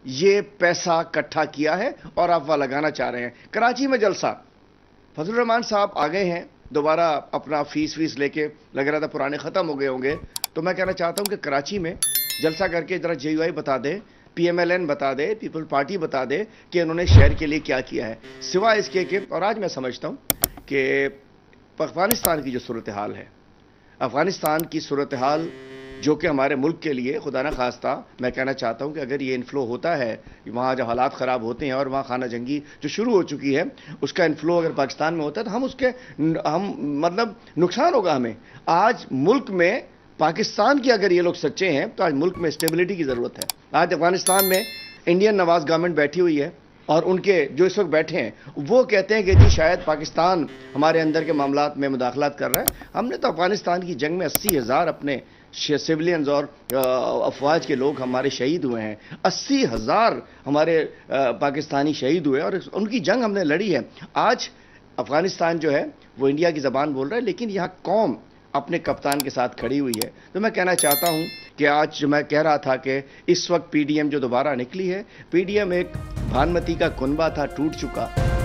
ये पैसा इकट्ठा किया है और अफवाह लगाना चाह रहे हैं। कराची में जलसा, फजलुर रहमान साहब आ गए हैं दोबारा, अपना फीस लेके, लग रहा था पुराने ख़त्म हो गए होंगे। तो मैं कहना चाहता हूं कि कराची में जलसा करके ज़रा JUI बता दे, PMLN बता दे, पीपल पार्टी बता दे कि उन्होंने शहर के लिए क्या किया है, सिवाय इसके कि, और आज मैं समझता हूं कि अफगानिस्तान की जो सूरत हाल है, अफगानिस्तान की सूरत हाल जो कि हमारे मुल्क के लिए खुदा न खास्ता, मैं कहना चाहता हूं कि अगर ये इन्फ्लो होता है, वहाँ जब हालात ख़राब होते हैं और वहाँ खाना जंगी जो शुरू हो चुकी है, उसका इन्फ्लो अगर पाकिस्तान में होता है तो हम मतलब नुकसान होगा हमें। आज मुल्क में पाकिस्तान की अगर ये लोग सच्चे हैं तो आज मुल्क में स्टेबिलिटी की ज़रूरत है। आज अफगानिस्तान में इंडियन नवाज गवर्नमेंट बैठी हुई है और उनके जो इस वक्त बैठे हैं वो कहते हैं कि जी शायद पाकिस्तान हमारे अंदर के मामलात में मुदाखलात कर रहा है। हमने तो अफगानिस्तान की जंग में 80,000 अपने सिविलियंस और अफवाज के लोग हमारे शहीद हुए हैं, 80,000 हमारे पाकिस्तानी शहीद हुए और उनकी जंग हमने लड़ी है। आज अफगानिस्तान जो है वो इंडिया की ज़बान बोल रहा है, लेकिन यहाँ कौम अपने कप्तान के साथ खड़ी हुई है। तो मैं कहना चाहता हूँ कि आज जो मैं कह रहा था कि इस वक्त PDM जो दोबारा निकली है, PDM एक भानमती का कुनबा था, टूट चुका।